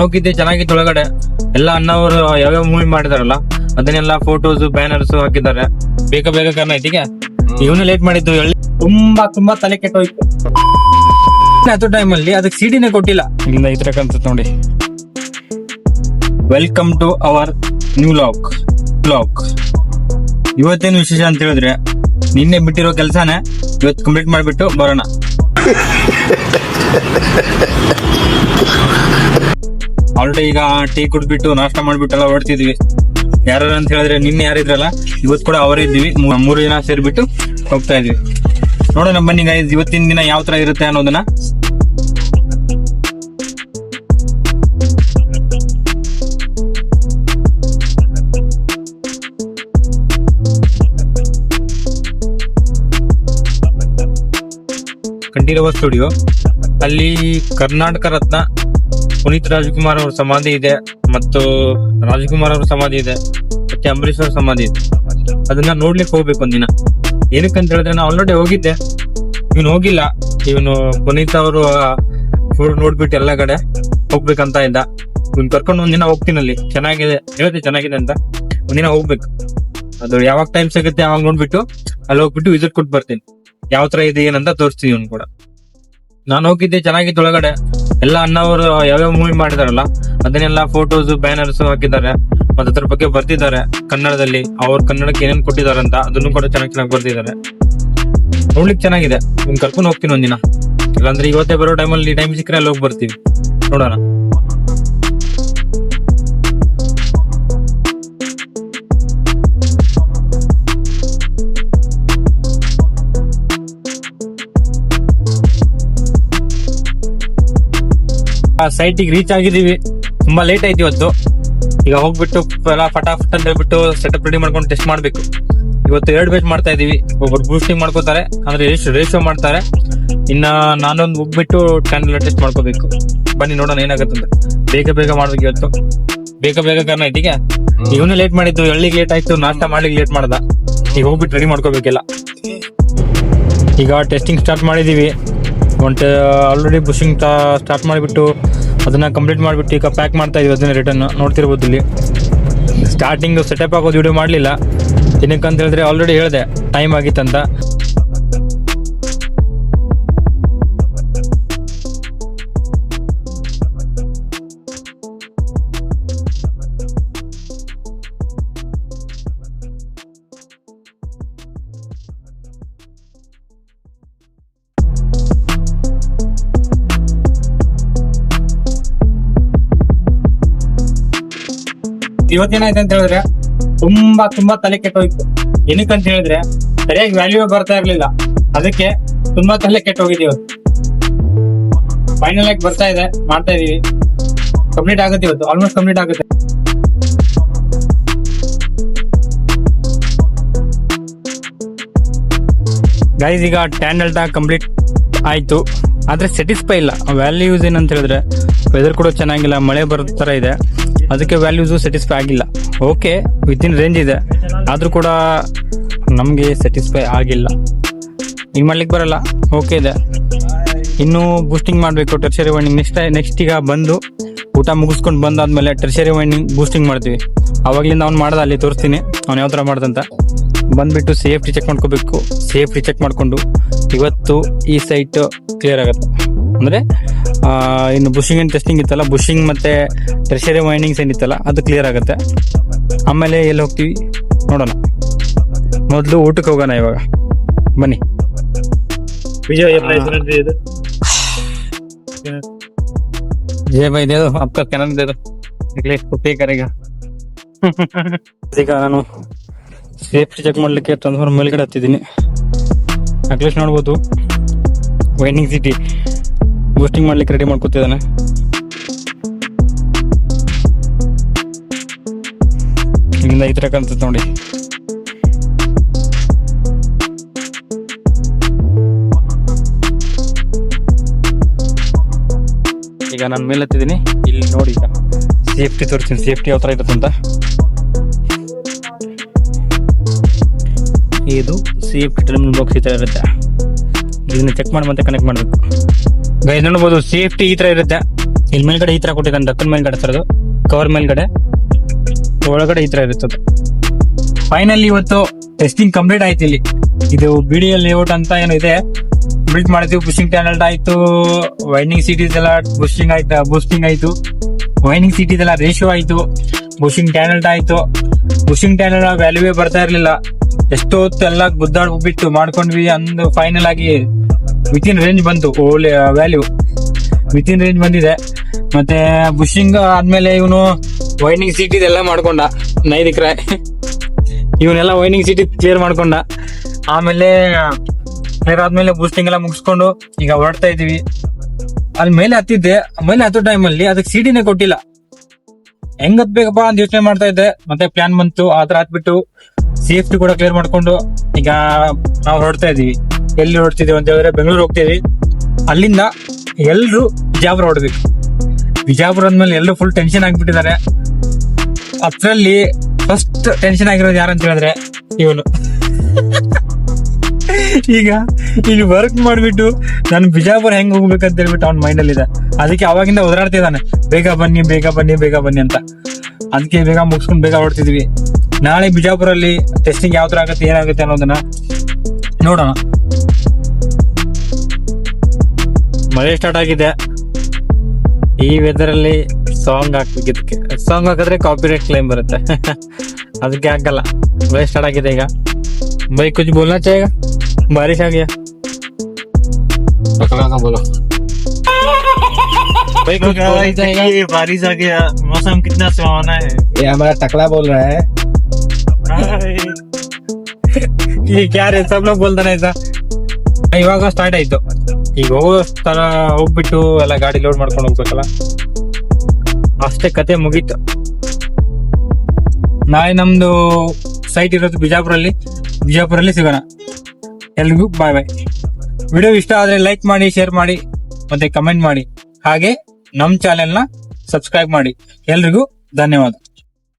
ಹೋಗಿದ್ದೆ, ಚೆನ್ನಾಗಿತ್ತು. ಒಳಗಡೆ ಎಲ್ಲ ಅಣ್ಣವರು ಯಾವ್ಯಾವ ಮೂವಿ ಮಾಡಿದಾರಲ್ಲ ಅದನ್ನೆಲ್ಲ ಫೋಟೋಸ್ ಬ್ಯಾನರ್ಸ್ ಹಾಕಿದ್ದಾರೆ. ಬೇಗ ಬೇಗ ಕಾರಣ ಐತಿ. ಈಗ ಇವನು ಲೇಟ್ ಮಾಡಿದ್ದು ತುಂಬಾ ತಲೆ ಕೆಟ್ಟೋಯ್ತು. ಅಷ್ಟು ಟೈಮ್ ಅಲ್ಲಿ ಅದಕ್ಕೆ ಸಿಡಿನೇ ಕೊಟ್ಟಿಲ್ಲ. ಇಲ್ಲಿಂದ ಈ ತರ ಕಾಣ್ತದೆ ನೋಡಿ. Welcome to our new blog. ಇವತ್ತೇನು ವಿಶೇಷ ಅಂತ ಹೇಳಿದ್ರೆ, ನಿನ್ನೆ ಬಿಟ್ಟಿರೋ ಕೆಲಸನೇ ಇವತ್ತು ಕಂಪ್ಲೀಟ್ ಮಾಡಿಬಿಟ್ಟು ಬರೋಣ. ಆಲ್ರೆಡಿ ಈಗ ಟೀ ಕುಡ್ಬಿಟ್ಟು ನಾಷ್ಟ ಮಾಡ್ಬಿಟ್ಟು ಎಲ್ಲ ಹೊರಡ್ತಿದ್ವಿ. ಯಾರು ಅಂತ ಹೇಳಿದ್ರೆ ನಿನ್ನೆ ಯಾರಿದ್ರಲ್ಲ ಇವತ್ತು ಕೂಡ ಅವರೇ ಇದ್ದೀವಿ. 3 ಜನ ಸೇರ್ಬಿಟ್ಟು ಹೋಗ್ತಾ ಇದ್ವಿ. ನೋಡೋಣ ಬನ್ನಿ ಗೈಸ್, ಇವತ್ತಿನ ದಿನ ಯಾವ ತರ ಇರುತ್ತೆ ಅನ್ನೋದನ್ನ. ಕಂಠೀರವ ಸ್ಟುಡಿಯೋ ಅಲ್ಲಿ ಕರ್ನಾಟಕ ರತ್ನ ಪುನೀತ್ ರಾಜ್ಕುಮಾರ್ ಅವ್ರ ಸಮಾಧಿ ಇದೆ, ಮತ್ತು ರಾಜ್ಕುಮಾರ್ ಅವ್ರ ಸಮಾಧಿ ಇದೆ, ಮತ್ತೆ ಅಂಬರೀಶ್ ಅವ್ರ ಸಮಾಧಿ ಇದೆ. ಅದನ್ನ ನೋಡ್ಲಿಕ್ಕೆ ಹೋಗ್ಬೇಕು ಒಂದಿನ. ಏನಕ್ಕಂತ ಹೇಳಿದ್ರೆ ನಾನು ಆಲ್ರೆಡಿ ಹೋಗಿದ್ದೆ, ಇವನು ಹೋಗಿಲ್ಲ. ಇವನು ಪುನೀತ್ ಅವರು ಫುಲ್ ನೋಡ್ಬಿಟ್ಟು ಎಲ್ಲ ಕಡೆ ಹೋಗ್ಬೇಕಂತ ಇದ್ದ. ಇವ್ನು ಕರ್ಕೊಂಡು ಒಂದಿನ ಹೋಗ್ತೀನಿ. ಅಲ್ಲಿ ಚೆನ್ನಾಗಿದೆ ಹೇಳ್ತೆ, ಚೆನ್ನಾಗಿದೆ ಅಂತ. ಒಂದಿನ ಹೋಗ್ಬೇಕು. ಅದು ಯಾವಾಗ ಟೈಮ್ ಸಿಗುತ್ತೆ ಯಾವಾಗ ನೋಡ್ಬಿಟ್ಟು ಅಲ್ಲಿ ಹೋಗ್ಬಿಟ್ಟು ವಿಸಿಟ್ ಕೊಟ್ಟು ಬರ್ತೀನಿ. ಯಾವ ತರ ಇದೆ ಏನಂತ ತೋರಿಸ್ತೀನಿ. ಇವ್ನು ಕೂಡ ನಾನು ಹೋಗಿದ್ದೆ, ಚೆನ್ನಾಗಿತ್ತು. ಒಳಗಡೆ ಎಲ್ಲ ಅಣ್ಣವರು ಯಾವ್ಯಾವ ಮೂವಿ ಮಾಡಿದಾರಲ್ಲ ಅದನ್ನೆಲ್ಲ ಫೋಟೋಸ್ ಬ್ಯಾನರ್ಸ್ ಹಾಕಿದ್ದಾರೆ, ಮತ್ತೆ ಅದ್ರ ಬಗ್ಗೆ ಬರ್ತಿದ್ದಾರೆ ಕನ್ನಡದಲ್ಲಿ. ಅವ್ರ ಕನ್ನಡಕ್ಕೆ ಏನೇನ್ ಕೊಟ್ಟಿದ್ದಾರೆ ಅಂತ ಅದನ್ನು ಕೂಡ ಚೆನ್ನಾಗಿ ಬರ್ತಿದ್ದಾರೆ. ನೋಡ್ಲಿಕ್ಕೆ ಚೆನ್ನಾಗಿದೆ. ನಿಮ್ ಕರ್ಕೊಂಡು ಹೋಗ್ತೀನಿ ಒಂದಿನ. ಇಲ್ಲಾಂದ್ರೆ ಇವತ್ತೇ ಬರೋ ಟೈಮಲ್ಲಿ ಟೈಮ್ ಸಿಕ್ಕರೆ ಅಲ್ಲಿ ಹೋಗಿ ಬರ್ತೀವಿ. ನೋಡೋಣ. ಸೈಟಿಗೆ ರೀಚ್ ಆಗಿದೀವಿ. ತುಂಬಾ ಲೇಟ್ ಆಯ್ತು ಇವತ್ತು. ಈಗ ಹೋಗ್ಬಿಟ್ಟು ಎಲ್ಲ ಫಟಾಫಟ್ ಅಂತ ಹೇಳ್ಬಿಟ್ಟು ಸೆಟಪ್ ರೆಡಿ ಮಾಡ್ಕೊಂಡು ಟೆಸ್ಟ್ ಮಾಡ್ಬೇಕು. ಇವತ್ತು 2 ಬ್ಯಾಚ್ ಮಾಡ್ತಾ ಇದೀವಿ. ಒಬ್ಬರು ಬೂಸ್ಟಿಂಗ್ ಮಾಡ್ಕೋತಾರೆ, ಅಂದ್ರೆ ರೇಷೋ ಮಾಡ್ತಾರೆ. ಇನ್ನ ನಾನೊಂದು ಹೋಗ್ಬಿಟ್ಟು ಕ್ಯಾನ್ಲ್ ಟೆಸ್ಟ್ ಮಾಡ್ಕೋಬೇಕು. ಬನ್ನಿ ನೋಡೋಣ ಏನಾಗತ್ತಂತ. ಬೇಗ ಮಾಡ್ಬೇಕು ಇವತ್ತು. ಬೇಗ ಕಾರಣ ಐತಿ. ಈಗ ಇವನು ಲೇಟ್ ಮಾಡಿದ್ದು, ಎಳ್ಳಿಗೆ ಲೇಟ್ ಆಯ್ತು, ನಾಷ್ಟ ಮಾಡ್ಲಿಕ್ಕೆ ಲೇಟ್ ಮಾಡ್ದ. ಈಗ ಹೋಗ್ಬಿಟ್ಟು ರೆಡಿ ಮಾಡ್ಕೋಬೇಕೆಲ್ಲ. ಈಗ ಟೆಸ್ಟಿಂಗ್ ಸ್ಟಾರ್ಟ್ ಮಾಡಿದೀವಿ. ಆಲ್ರೆಡಿ ಬುಷಿಂಗ್ ಸ್ಟಾರ್ಟ್ ಮಾಡಿಬಿಟ್ಟು ಅದನ್ನ ಕಂಪ್ಲೀಟ್ ಮಾಡಿಬಿಟ್ಟು ಈಗ ಪ್ಯಾಕ್ ಮಾಡ್ತಾ ಇದೀವಿ. ಅದನ್ನ ರಿಟರ್ನ್ ನೋಡ್ತಿರ್ಬೋದು. ಇಲ್ಲಿ ಸ್ಟಾರ್ಟಿಂಗ್ ಸೆಟಪ್ ಆಗೋದು ವಿಡಿಯೋ ಮಾಡಲಿಲ್ಲ. ಏನಕ್ಕಂತ ಹೇಳಿದ್ರೆ ಆಲ್ರೆಡಿ ಹೇಳಿದೆ ಟೈಮ್ ಆಗಿತ್ತಂತ. ಇವತ್ತೇನಾಯ್ತು ಅಂತ ಹೇಳಿದ್ರೆ ತುಂಬಾ ತಲೆ ಕೆಟ್ಟೋಯ್ತು. ಏನಕ್ಕಂತ ಹೇಳಿದ್ರೆ ಸರಿಯಾಗಿ ವ್ಯಾಲ್ಯೂ ಬರ್ತಾ ಇರ್ಲಿಲ್ಲ. ಅದಕ್ಕೆ ತುಂಬಾ ತಲೆ ಕೆಟ್ಟೋಗಿದೆ ಇವತ್ತು. ಫೈನಲ್ ಆಗಿ ಬರ್ತಾ ಇದೆ, ಮಾಡ್ತಾ ಇದೀವಿ. ಕಂಪ್ಲೀಟ್ ಆಗುತ್ತೆ ಇವತ್ತು, ಆಲ್ಮೋಸ್ಟ್ ಕಂಪ್ಲೀಟ್ ಆಗುತ್ತೆ. ಗೈಸ್ ಈಗ ಟ್ಯಾನ್ ಡೆಲ್ಟಾ ಕಂಪ್ಲೀಟ್ ಆಯ್ತು. ಆದ್ರೆ ಸ್ಯಾಟಿಸ್ಫೈ ಇಲ್ಲ. ವ್ಯಾಲ್ಯೂಸ್ ಏನಂತ ಹೇಳಿದ್ರೆ ವೆದರ್ ಕೂಡ ಚೆನ್ನಾಗಿಲ್ಲ, ಮಳೆ ಬರೋ ತರ ಇದೆ. ಅದಕ್ಕೆ ವ್ಯಾಲ್ಯೂಸು ಸ್ಯಾಟಿಸ್ಫೈ ಆಗಿಲ್ಲ. ಓಕೆ, ವಿತಿನ್ ರೇಂಜ್ ಇದೆ, ಆದ್ರೂ ಕೂಡ ನಮಗೆ ಸ್ಯಾಟಿಸ್ಫೈ ಆಗಿಲ್ಲ. ಈಗ ಮಾಡ್ಲಿಕ್ಕೆ ಬರಲ್ಲ. ಓಕೆ ಇದೆ, ಇನ್ನು ಬೂಸ್ಟಿಂಗ್ ಮಾಡಬೇಕು. ಟರ್ಷರಿ ವೈಂಡಿಂಗ್ ನೆಕ್ಸ್ಟ್ ಈಗ ಬಂದು ಊಟ ಮುಗಿಸ್ಕೊಂಡು ಬಂದಾದ್ಮೇಲೆ ಟರ್ಷರಿ ವೈಂಡಿಂಗ್ ಬೂಸ್ಟಿಂಗ್ ಮಾಡ್ತೀವಿ. ಅವಾಗ್ಲಿಂದ ಅವ್ನು ಮಾಡ್ದ, ಅಲ್ಲಿ ತೋರಿಸ್ತೀನಿ ಅವ್ನು ಯಾವ ಥರ ಮಾಡ್ದಂತ. ಬಂದ್ಬಿಟ್ಟು ಸೇಫ್ಟಿ ಚೆಕ್ ಮಾಡ್ಕೋಬೇಕು. ಸೇಫ್ಟಿ ಚೆಕ್ ಮಾಡ್ಕೊಂಡು ಇವತ್ತು ಈ ಸೈಟ್ ಕ್ಲಿಯರ್ ಆಗುತ್ತೆ. ಅಂದ್ರೆ ಇನ್ನು ಬುಷಿಂಗ್ ಅಂಡ್ ಟೆಸ್ಟಿಂಗ್ ಇತ್ತಲ್ಲ, ಬುಷಿಂಗ್ ಮತ್ತೆ ಟೆರ್ಷರಿ ವೈಂಡಿಂಗ್ಸ್ ಏನಿತ್ತಲ್ಲ ಅದು ಕ್ಲಿಯರ್ ಆಗುತ್ತೆ. ಆಮೇಲೆ ಎಲ್ಲಿ ಹೋಗ್ತೀವಿ ನೋಡೋಣ. ಮೊದಲು ಊಟಕ್ಕೆ ಹೋಗೋಣ ಇವಾಗ. ಬನ್ನಿ. भाई दे दो आपका कैनन दे दो निकले पे करेगा. ಈಗ ನಾನು ಸೇಫ್ಟಿ ಚೆಕ್ ಮಾಡ್ಲಿಕ್ಕೆ ಟ್ರಾನ್ಸ್ಫಾರ್ಮರ್ ಮೇಲ್ಗಡೆ ಹತ್ತಿದ್ದೀನಿ. ಅಟ್ಲೀಸ್ಟ್ ನೋಡ್ಬೋದು ವೈಂಡಿಂಗ್ ಸಿಟಿ ಬೂಸ್ಟಿಂಗ್ ಮಾಡ್ಲಿಕ್ಕೆ ರೆಡಿ ಮಾಡ್ಕೊತಿದ್ದಾನೆ. ಇಲ್ಲಿಂದ ಈ ತರ ಕಾಣ್ತದೆ ನೋಡಿ. ಈಗ ನಾನು ಮೇಲೆ ಹತ್ತಿದ್ದೀನಿ. ಇಲ್ಲಿ ನೋಡಿ, ಈಗ ಸೇಫ್ಟಿ ತೋರಿಸ್ತೀನಿ, ಸೇಫ್ಟಿ ಯಾವ ಥರ ಇರುತ್ತೆ ಅಂತ. ಇದು ಸೇಫ್ಟಿ ಟರ್ಮಿನಲ್ ಬಾಕ್ಸ್ ಈ ಥರ ಇರುತ್ತೆ. ಇದನ್ನ ಚೆಕ್ ಮಾಡಿ ಮತ್ತೆ ಕನೆಕ್ಟ್ ಮಾಡಬೇಕು. ಗೈಸ್ ನೋಡ್ಬೋದು, ಸೇಫ್ಟಿ ಈ ಥರ ಇರುತ್ತೆ. ಇಲ್ಲಿ ಮೇಲ್ಗಡೆ ಈ ತರ ಕೊಟ್ಟಿದ್ದಾನೆ, ಡಕ್ಕನ್ ಮೇಲ್ಗಡೆ ತರದು ಕವರ್ ಮೇಲ್ಗಡೆ, ಒಳಗಡೆ ಈ ತರ ಇರುತ್ತದೆ. ಫೈನಲಿ ಇವತ್ತು ಟೆಸ್ಟಿಂಗ್ ಕಂಪ್ಲೀಟ್ ಆಯ್ತು. ಇಲ್ಲಿ ಇದು BDL ಲೇಔಟ್ ಅಂತ ಏನೋ ಇದೆ, ಬಿಲ್ಟ್ ಮಾಡಿದ್ವಿ. ಬುಷಿಂಗ್ ಟ್ಯಾನಲ್ ಆಯ್ತು, ವೈಂಡಿಂಗ್ ಸಿಟೀಸ್ ಎಲ್ಲ ಬೂಸ್ಟಿಂಗ್ ಆಯ್ತು, ವೈಂಡಿಂಗ್ ಸಿಟೀಸ್ ಎಲ್ಲ ರೇಷಿಯೋ ಆಯ್ತು, ಬುಷಿಂಗ್ ಟ್ಯಾನಲ್ ಆಯ್ತು. ಬುಷಿಂಗ್ ಟ್ಯಾನಲ್ ವ್ಯಾಲ್ಯೂವೇ ಬರ್ತಾ ಇರ್ಲಿಲ್ಲ, ಎಷ್ಟೋ ಹೊತ್ತು ಎಲ್ಲ ಗುದ್ದಾಡ್ಬಿಟ್ಟು ಮಾಡ್ಕೊಂಡ್ವಿ. ಅಂದು ಫೈನಲ್ ಆಗಿ ವಿತಿನ್ ರೇಂಜ್ ಬಂತು, ಒಳ್ಳೆ ವ್ಯಾಲ್ಯೂ ವಿತಿನ್ ರೇಂಜ್ ಬಂದಿದೆ. ಮತ್ತೆ ಬುಷಿಂಗ್ ಆದ್ಮೇಲೆ ಇವನು ವೈಂಡಿಂಗ್ ಸೀಟ್ ಎಲ್ಲ ಮಾಡ್ಕೊಂಡ, 5 ಎಕರೆ ಇವನೆಲ್ಲ ವೈಂಡಿಂಗ್ ಸೀಟ್ ಕ್ಲಿಯರ್ ಮಾಡ್ಕೊಂಡ. ಆಮೇಲೆ ಕ್ಲಿಯರ್ ಆದ್ಮೇಲೆ ಬೂಸ್ಟಿಂಗ್ ಎಲ್ಲ ಮುಗಿಸ್ಕೊಂಡು ಈಗ ಹೊರಡ್ತಾ ಇದೀವಿ. ಅಲ್ಲಿ ಮೇಲೆ ಹತ್ತಿದ್ದೆ, ಮೇಲೆ ಹತ್ತೋ ಟೈಮಲ್ಲಿ ಅದಕ್ಕೆ ಸಿಟಿನೇ ಕೊಟ್ಟಿಲ್ಲ. ಹೆಂಗ್ ಹತ್ಬೇಕಪ್ಪ ಅಂತ ಯೋಚನೆ ಮಾಡ್ತಾ ಇದ್ದೆ. ಮತ್ತೆ ಪ್ಲಾನ್ ಬಂತು, ಆತರ ಹತ್ಬಿಟ್ಟು ಸೇಫ್ಟಿ ಕೂಡ ಕ್ಲಿಯರ್ ಮಾಡ್ಕೊಂಡು ಈಗ ನಾವು ಹೊರಡ್ತಾ ಇದೀವಿ. ಎಲ್ಲಿ ಹೊರಡ್ತಿದೀವಿ ಅಂತ ಹೇಳಿದ್ರೆ ಬೆಂಗಳೂರು ಹೋಗ್ತೀವಿ. ಅಲ್ಲಿಂದ ಎಲ್ರು ಬಿಜಾಪುರ ಹೊಡ್ಬೇಕು. ಬಿಜಾಪುರ ಅಂದ್ಮೇಲೆ ಎಲ್ಲರೂ ಫುಲ್ ಟೆನ್ಷನ್ ಆಗ್ಬಿಟ್ಟಿದ್ದಾರೆ. ಅದ್ರಲ್ಲಿ ಫಸ್ಟ್ ಟೆನ್ಷನ್ ಆಗಿರೋದು ಯಾರಂತ ಹೇಳಿದ್ರೆ ಇವನು. ಈಗ ಇಲ್ಲಿ ವರ್ಕ್ ಮಾಡ್ಬಿಟ್ಟು ನಾನು ಬಿಜಾಪುರ ಹೆಂಗ್ ಹೋಗ್ಬೇಕಂತ ಹೇಳ್ಬಿಟ್ಟು ಅವ್ನ ಮೈಂಡ್ ಅಲ್ಲಿ ಇದೆ. ಅದಕ್ಕೆ ಅವಾಗಿಂದ ಓದಾಡ್ತಿದ್ದಾನೆ, ಬೇಗ ಬನ್ನಿ ಬೇಗ ಬನ್ನಿ ಬೇಗ ಬನ್ನಿ ಅಂತ. ಅದಕ್ಕೆ ಬೇಗ ಮುಗಿಸ್ಕೊಂಡು ಬೇಗ ಹೊರಡ್ತಿದ್ವಿ. ನಾಳೆ ಬಿಜಾಪುರಲ್ಲಿ ಟೆಸ್ಟಿಂಗ್ ಯಾವ ತರ ಆಗುತ್ತೆ ಏನಾಗುತ್ತೆ ಅನ್ನೋದನ್ನ ನೋಡೋಣ. ಮಳೆ ಸ್ಟಾರ್ಟ್ ಆಗಿದೆ. ಈ ವೆದರ್ ಅಲ್ಲಿ ಸಾಂಗ್ ಹಾಕ್ಬೇಕಿದ್ದಕ್ಕೆ, ಸಾಂಗ್ ಹಾಕಿದ್ರೆ ಕಾಪಿರೈಟ್ ಕ್ಲೈಮ್ ಬರುತ್ತೆ. ಅದಕ್ಕೆ ಹಾಕಲ್ಲ. ಮಳೆ ಸ್ಟಾರ್ಟ್ ಆಗಿದೆ ಈಗ. भाई कुछ बोलना चाहेगा? बारिश आ गया, बोलो भाई कुछ बोलना चाहेगा? बारिश आ गया, मौसम कितना सुहावना है. ये हमारा टकला बोल रहा है. ये क्या रे, सब लोग बोलते ऐसा. ಇವಾಗ ಸ್ಟಾರ್ಟ್ ಆಯ್ತು. ಈಗ ಹೋಗೋ ತರ ಹೋಗ್ಬಿಟ್ಟು ಎಲ್ಲ ಗಾಡಿ ಲೋಡ್ ಮಾಡ್ಕೊಂಡು ಹೋಗ್ಬೇಕಲ್ಲ, ಅಷ್ಟೇ ಕತೆ ಮುಗೀತು. ನಾಳೆ ನಮ್ದು ಸೈಟ್ ಇರೋದು ಬಿಜಾಪುರಲ್ಲಿ ಸಿಗೋಣ. ಎಲ್ರಿಗೂ ಬಾಯ್ ಬಾಯ್. ವಿಡಿಯೋ ಇಷ್ಟ ಆದ್ರೆ ಲೈಕ್ ಮಾಡಿ, ಶೇರ್ ಮಾಡಿ, ಮತ್ತೆ ಕಮೆಂಟ್ ಮಾಡಿ. ಹಾಗೆ ನಮ್ ಚಾನೆಲ್ ನ ಸಬ್ಸ್ಕ್ರೈಬ್ ಮಾಡಿ. ಎಲ್ರಿಗೂ ಧನ್ಯವಾದ.